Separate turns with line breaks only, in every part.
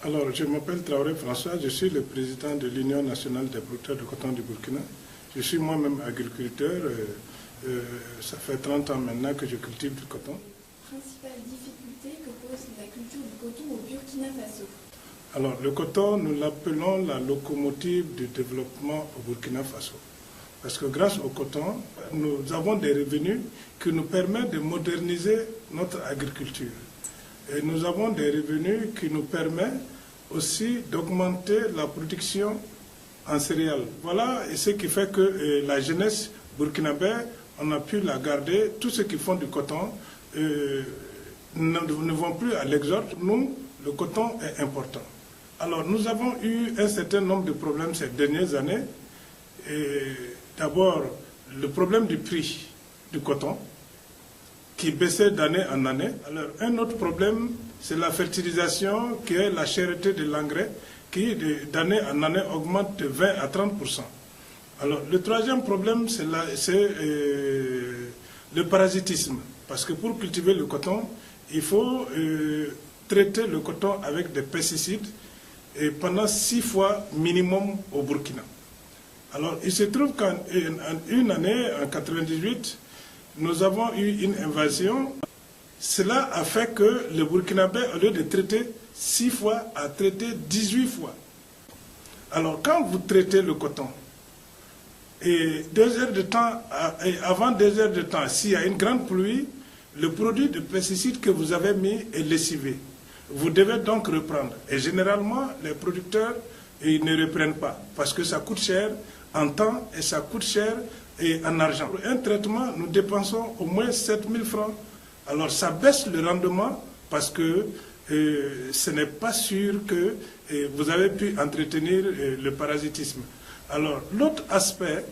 Alors, je m'appelle Traoré François, je suis le président de l'Union nationale des producteurs de coton du Burkina. Je suis moi-même agriculteur, ça fait 30 ans maintenant que je cultive du coton.
Principale difficulté que pose la culture du coton au Burkina Faso?
Alors, le coton, nous l'appelons la locomotive du développement au Burkina Faso. Parce que grâce au coton, nous avons des revenus qui nous permettent de moderniser notre agriculture. Et nous avons des revenus qui nous permettent aussi d'augmenter la production en céréales. Voilà ce qui fait que la jeunesse burkinabé, on a pu la garder. Tous ceux qui font du coton ne vont plus à l'exode. Nous, le coton est important. Alors, nous avons eu un certain nombre de problèmes ces dernières années. D'abord, le problème du prix du coton, qui baissait d'année en année. Alors, un autre problème, c'est la fertilisation, qui est la cherté de l'engrais, qui d'année en année augmente de 20 à 30%. Alors, le troisième problème, c'est le parasitisme. Parce que pour cultiver le coton, il faut traiter le coton avec des pesticides et pendant 6 fois minimum au Burkina. Alors, il se trouve qu'en une année, en 1998, nous avons eu une invasion. Cela a fait que le Burkinabé, au lieu de traiter 6 fois, a traité 18 fois. Alors, quand vous traitez le coton, et 2 heures de temps, et avant 2 heures de temps, s'il y a une grande pluie, le produit de pesticide que vous avez mis est lessivé. Vous devez donc reprendre. Et généralement, les producteurs, ils ne reprennent pas, parce que ça coûte cher en temps et ça coûte cher et en argent. Pour un traitement, nous dépensons au moins 7 000 francs. Alors ça baisse le rendement parce que ce n'est pas sûr que vous avez pu entretenir le parasitisme. Alors l'autre aspect,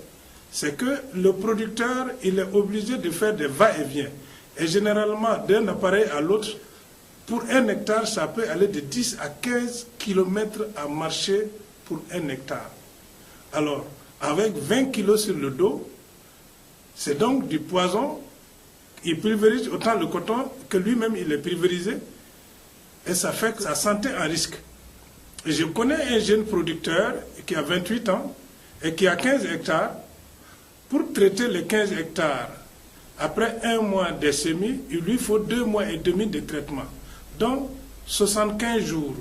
c'est que le producteur, il est obligé de faire des va-et-vient. Et généralement, d'un appareil à l'autre, pour 1 hectare, ça peut aller de 10 à 15 km à marcher pour 1 hectare. Alors, avec 20 kilos sur le dos, c'est donc du poison. Il pulvérise autant le coton que lui-même il est pulvérisé. Et ça fait que sa santé en risque. Et je connais un jeune producteur qui a 28 ans et qui a 15 hectares. Pour traiter les 15 hectares, après 1 mois de semis, il lui faut 2 mois et demi de traitement. Donc, 75 jours.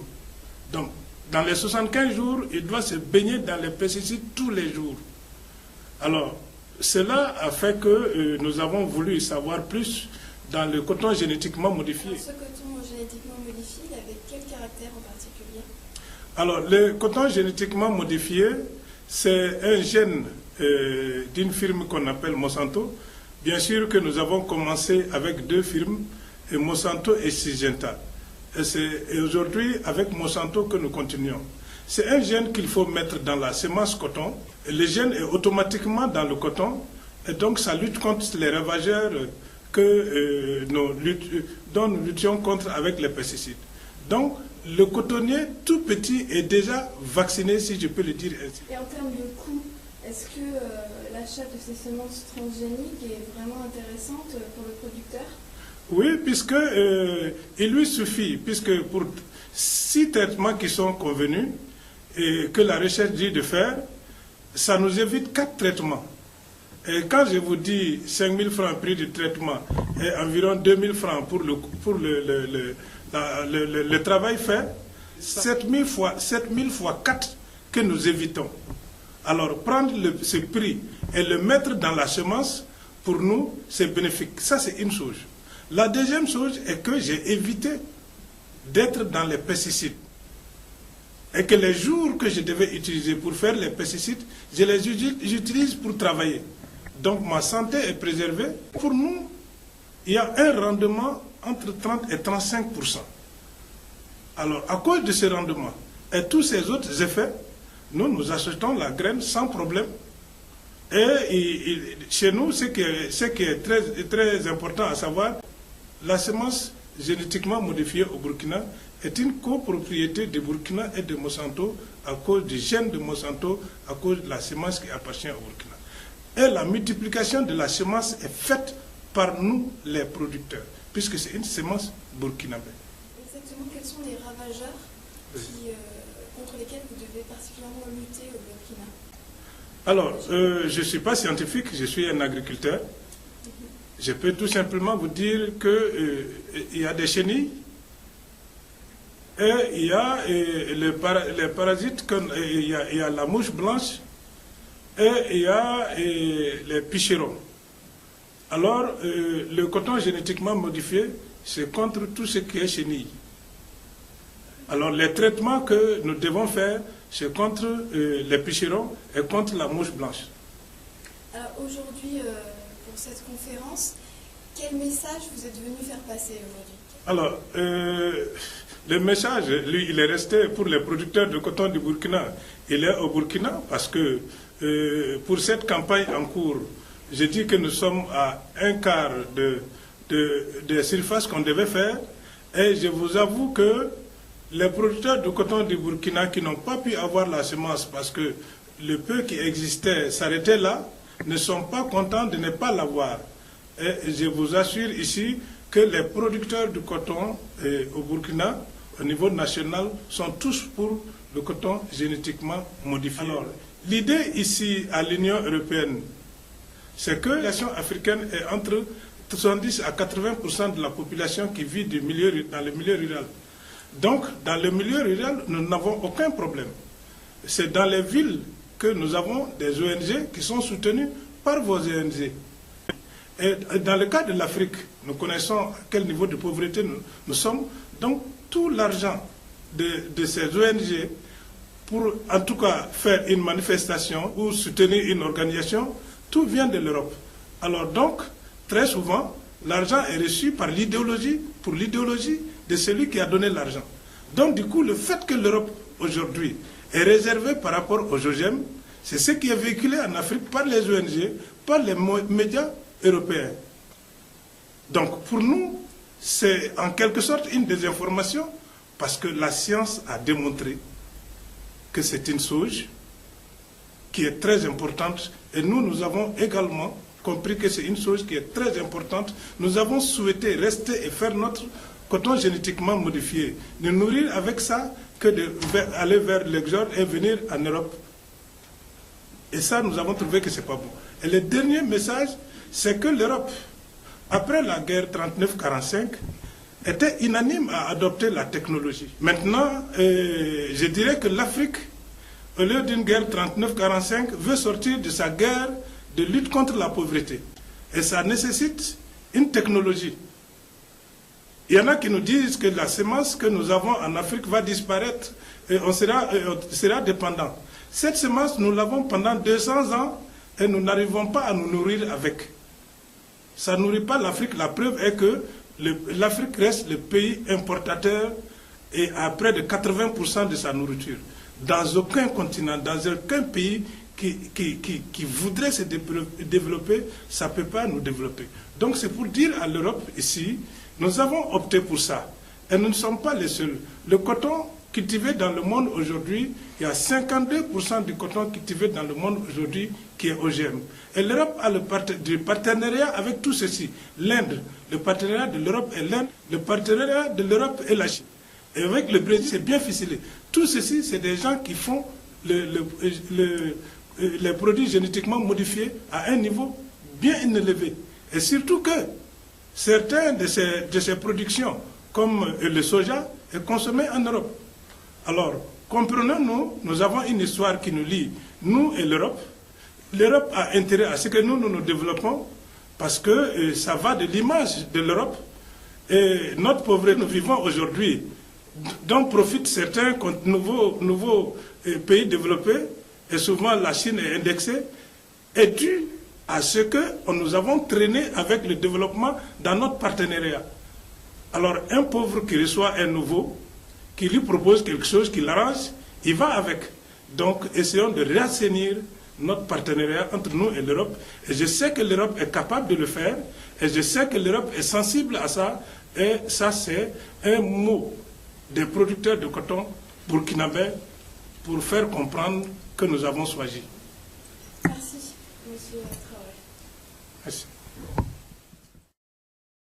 Donc, dans les 75 jours, il doit se baigner dans les pesticides tous les jours. Alors, cela a fait que nous avons voulu savoir plus dans le coton génétiquement modifié.
Alors, ce coton génétiquement modifié, il avait quel caractère en particulier?
Alors, le coton génétiquement modifié, c'est un gène d'une firme qu'on appelle Monsanto. Bien sûr que nous avons commencé avec 2 firmes, Monsanto et Syngenta. Et c'est aujourd'hui avec Monsanto que nous continuons. C'est un gène qu'il faut mettre dans la semence coton. Et le gène est automatiquement dans le coton. Et donc ça lutte contre les ravageurs dont nous luttions contre avec les pesticides. Donc le cotonnier tout petit est déjà vacciné, si je peux le dire ainsi.
Et en termes de coût, est-ce que l'achat de ces semences transgéniques est vraiment intéressante pour le producteur?
Oui, puisque il lui suffit, puisque pour 6 traitements qui sont convenus et que la recherche dit de faire, ça nous évite 4 traitements. Et quand je vous dis 5 000 francs prix du traitement et environ 2 000 francs pour le travail fait, 7 000 fois 4 que nous évitons. Alors prendre ce prix et le mettre dans la semence, pour nous, c'est bénéfique. Ça, c'est une chose. La deuxième chose est que j'ai évité d'être dans les pesticides. Et que les jours que je devais utiliser pour faire les pesticides, je les utilise pour travailler. Donc ma santé est préservée. Pour nous, il y a un rendement entre 30 et 35%. Alors à cause de ce rendement et tous ces autres effets, nous achetons la graine sans problème. Et chez nous, ce qui est très, très important à savoir, la semence génétiquement modifiée au Burkina est une copropriété du Burkina et de Monsanto à cause du gène de Monsanto, à cause de la semence qui appartient au Burkina. Et la multiplication de la semence est faite par nous, les producteurs, puisque c'est une semence burkinabé.
Exactement, quels sont les ravageurs contre lesquels vous devez particulièrement lutter au Burkina?
Alors, je ne suis pas scientifique, je suis un agriculteur. Je peux tout simplement vous dire qu'il y a des chenilles et il y a les parasites, il y a la mouche blanche et il y a les picheros. Alors, le coton génétiquement modifié, c'est contre tout ce qui est chenille. Alors, les traitements que nous devons faire, c'est contre les picheros et contre la mouche blanche.
Alors, aujourd'hui, pour cette conférence, quel message vous êtes venu faire passer aujourd'hui?
Alors, le message, lui, il est resté pour les producteurs de coton du Burkina. Il est au Burkina parce que pour cette campagne en cours, je dis que nous sommes à un quart de surface qu'on devait faire. Et je vous avoue que les producteurs de coton du Burkina qui n'ont pas pu avoir la semence parce que le peu qui existait s'arrêtait là, ne sont pas contents de ne pas l'avoir. Et je vous assure ici que les producteurs de coton au Burkina, au niveau national, sont tous pour le coton génétiquement modifié. Alors, l'idée ici à l'Union européenne, c'est que la population africaine est entre 70 à 80% de la population qui vit dans le milieu rural. Donc, dans le milieu rural, nous n'avons aucun problème. C'est dans les villes que nous avons des ONG qui sont soutenues par vos ONG. Et dans le cas de l'Afrique, nous connaissons à quel niveau de pauvreté nous sommes. Donc, tout l'argent de ces ONG pour, en tout cas, faire une manifestation ou soutenir une organisation, tout vient de l'Europe. Alors donc, très souvent, l'argent est reçu par l'idéologie, pour l'idéologie de celui qui a donné l'argent. Donc, du coup, le fait que l'Europe, aujourd'hui, est réservée par rapport aux OGM, c'est ce qui est véhiculé en Afrique par les ONG, par les médias européens. Donc, pour nous, c'est en quelque sorte une désinformation, parce que la science a démontré que c'est une chose qui est très importante, et nous avons également compris que c'est une chose qui est très importante. Nous avons souhaité rester et faire notre coton génétiquement modifié, nous nourrir avec ça que d'aller vers l'exode et venir en Europe. Et ça, nous avons trouvé que ce n'est pas bon. Et le dernier message, c'est que l'Europe, après la guerre 39-45, était unanime à adopter la technologie. Maintenant, je dirais que l'Afrique, au lieu d'une guerre 39-45, veut sortir de sa guerre de lutte contre la pauvreté. Et ça nécessite une technologie. Il y en a qui nous disent que la semence que nous avons en Afrique va disparaître et on sera dépendant. Cette semence, nous l'avons pendant 200 ans et nous n'arrivons pas à nous nourrir avec. Ça ne nourrit pas l'Afrique. La preuve est que l'Afrique reste le pays importateur et à près de 80% de sa nourriture. Dans aucun continent, dans aucun pays qui voudrait se développer, ça ne peut pas nous développer. Donc c'est pour dire à l'Europe ici, nous avons opté pour ça. Et nous ne sommes pas les seuls. Le coton cultivé dans le monde aujourd'hui, il y a 52% du coton cultivé dans le monde aujourd'hui qui est OGM. Et l'Europe a le partenariat avec tout ceci. L'Inde, le partenariat de l'Europe et l'Inde, le partenariat de l'Europe et la Chine. Et avec le Brésil, c'est bien ficelé. Tout ceci, c'est des gens qui font les produits génétiquement modifiés à un niveau bien élevé. Et surtout que certaines de ces productions, comme le soja, est consommé en Europe. Alors, comprenons-nous, nous avons une histoire qui nous lie, nous et l'Europe. L'Europe a intérêt à ce que nous développons, parce que ça va de l'image de l'Europe. Et notre pauvreté, nous vivons aujourd'hui, dont profitent certains nouveaux pays développés, et souvent la Chine est indexée, est due à ce que nous avons traîné avec le développement dans notre partenariat. Alors, un pauvre qui reçoit un nouveau, qui lui propose quelque chose qui l'arrange, il va avec. Donc, essayons de réassainir notre partenariat entre nous et l'Europe. Et je sais que l'Europe est capable de le faire, et je sais que l'Europe est sensible à ça, et ça, c'est un mot des producteurs de coton burkinabés pour faire comprendre que nous avons choisi.
Merci, monsieur.